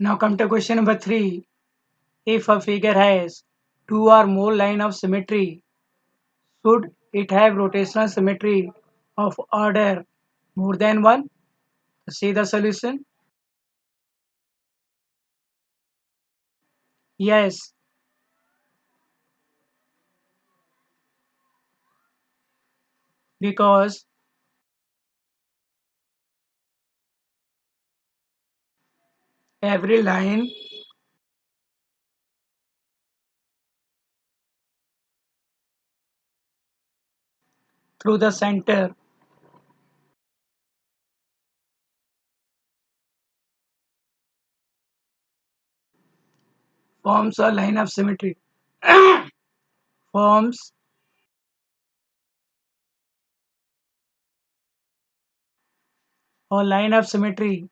Now come to question number 3. If a figure has two or more lines of symmetry, should it have rotational symmetry of order more than 1? See the solution. Yes, because every line through the center forms a line of symmetry. Forms a line of symmetry,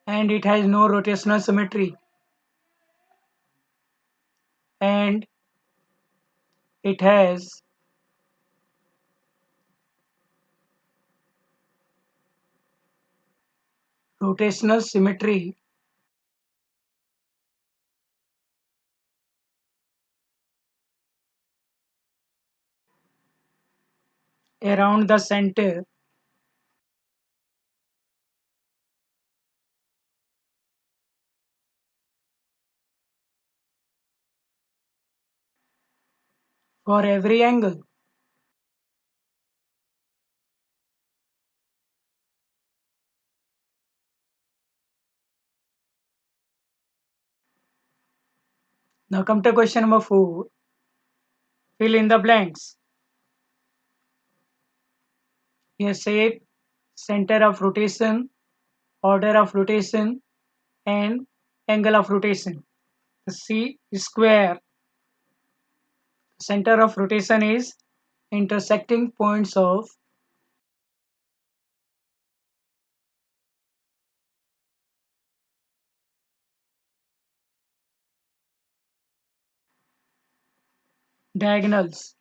and it has no rotational symmetry, and it has rotational symmetry around the center for every angle. Now come to question number 4. Fill in the blanks. Here shape, center of rotation, order of rotation, and angle of rotation. The C square, center of rotation is intersecting points of diagonals.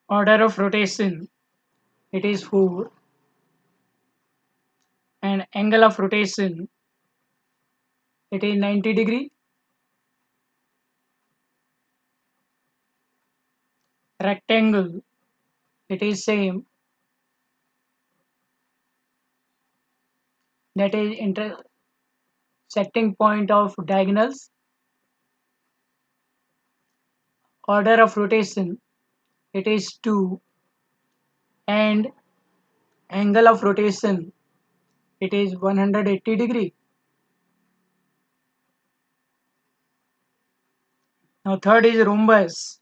Order of rotation, it is 4, and angle of rotation, it is 90 degree. Rectangle, it is same, that is intersecting point of diagonals. Order of rotation, it is 2, and angle of rotation, it is 180 degree. Now third is rhombus.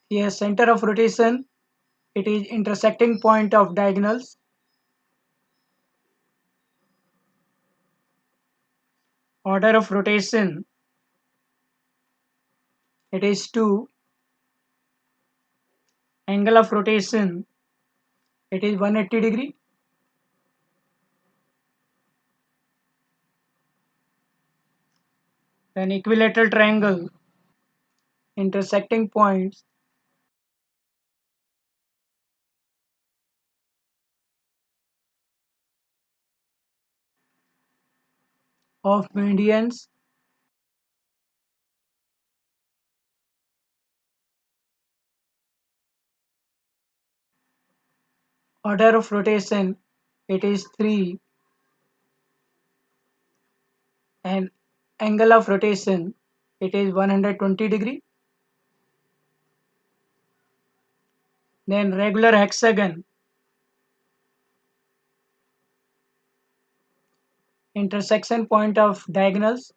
Here center of rotation, it is intersecting point of diagonals. Order of rotation, it is 2, angle of rotation, it is 180 degree. Then equilateral triangle, intersecting points of medians. Order of rotation, it is 3, and angle of rotation, it is 120 degree. Then regular hexagon, intersection point of diagonals.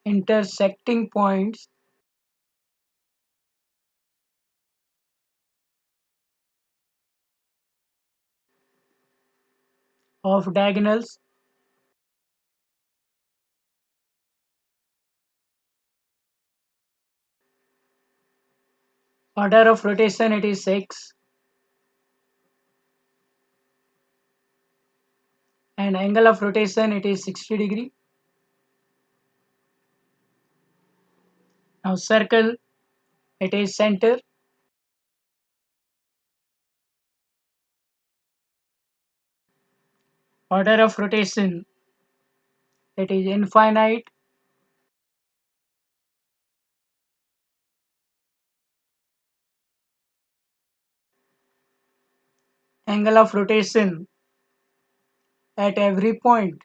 Intersecting points of diagonals. Order of rotation, it is 6, and angle of rotation it is 60 degree. Now circle it is center. Order of rotation it is infinite. Angle of rotation at every point.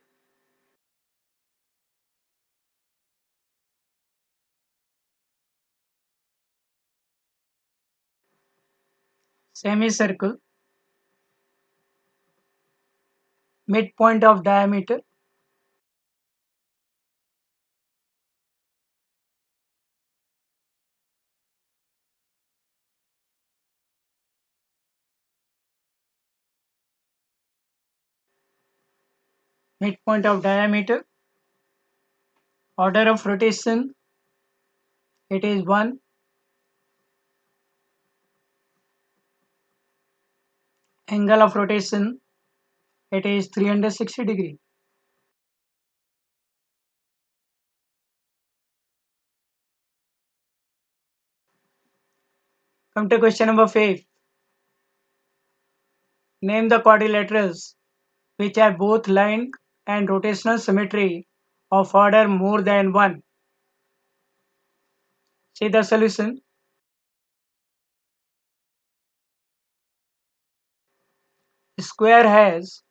Semicircle. Midpoint of diameter. Midpoint of diameter. Order of rotation it is 1. Angle of rotation it is 360 degree. Come to question number 5. Name the quadrilaterals which have both line and rotational symmetry of order more than 1. See the solution. Square has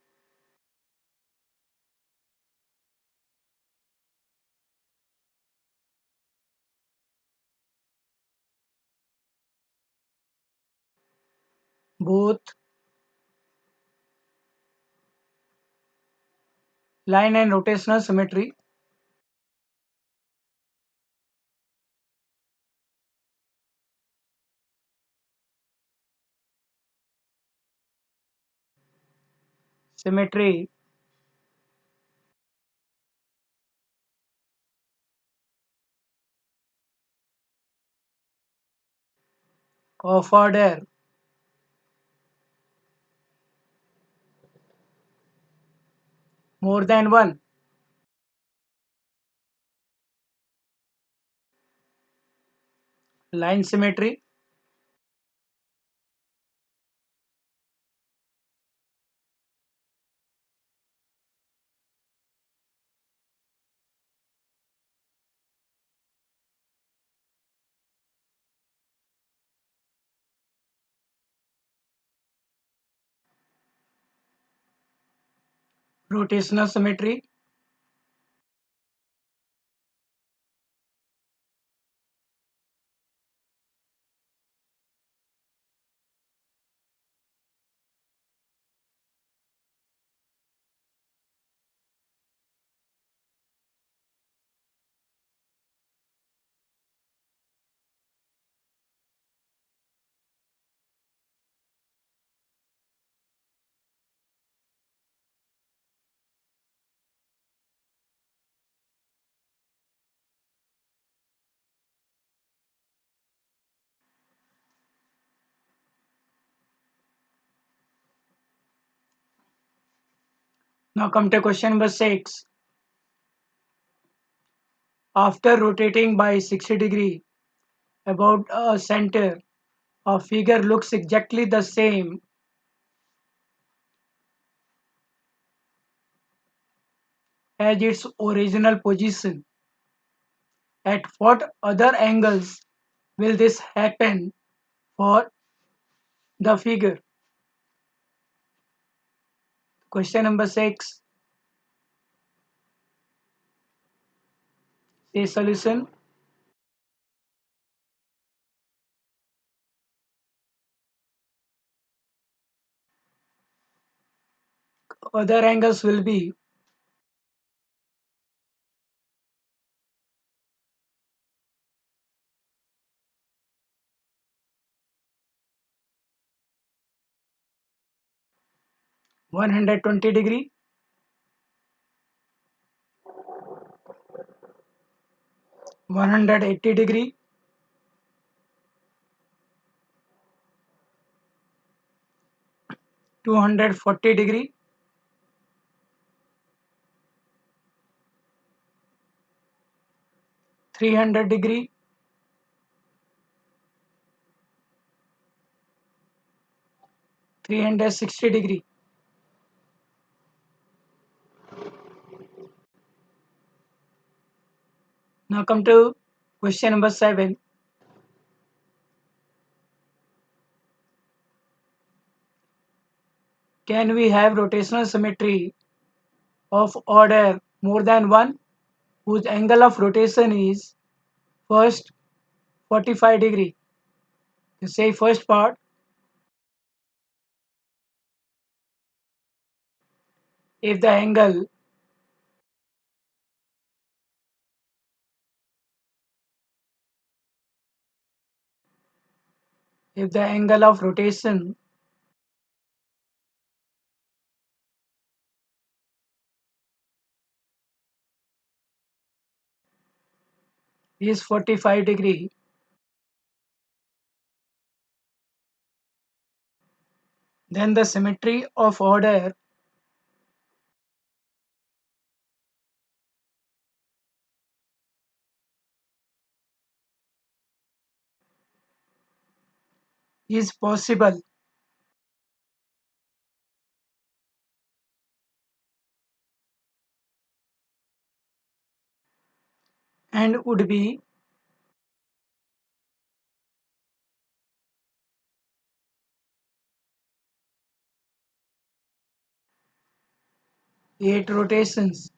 both line and rotational symmetry. Symmetry of order more than 1. Line symmetry 'rotational symmetry'. Now come to question number 6. After rotating by 60 degree about a center, a figure looks exactly the same as its original position. At what other angles will this happen for the figure? Question number 6. See solution. Other angles will be 120 degree, 180 degree, 240 degree, 300 degree, 360 degree. Now come to question number 7. Can we have rotational symmetry of order more than 1 whose angle of rotation is first 45 degree? You say first part, if the angle of rotation is 45 degree, then the symmetry of order is possible and would be eight rotations,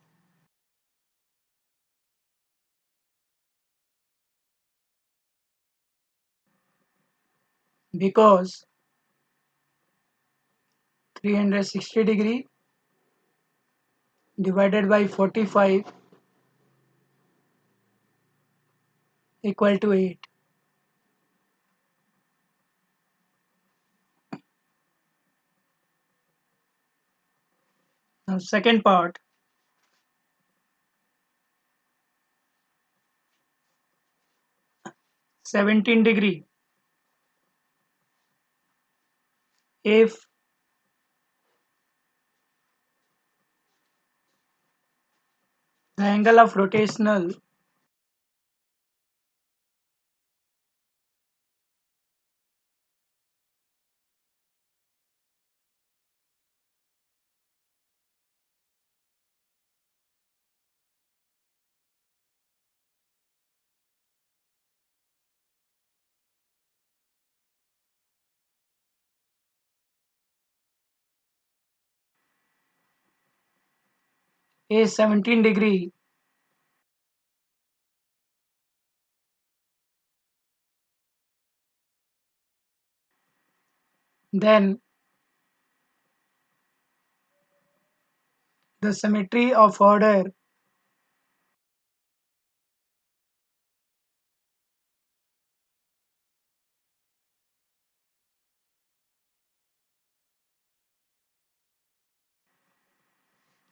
because 360 degree divided by 45 equal to 8. Now second part, 17 degree. If the angle of rotational is 17 degree, then the symmetry of order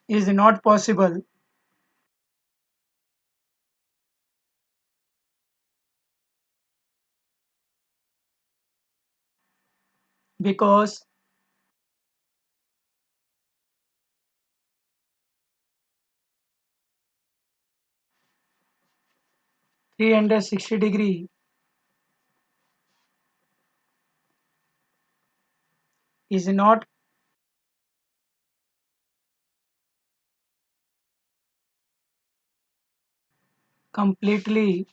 is not possible because three hundred sixty degree is not completely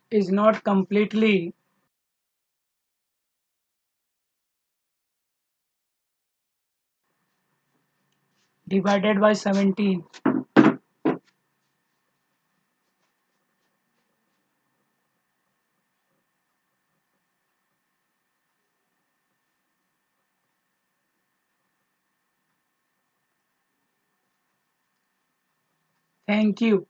is not completely divided by 17. Thank you.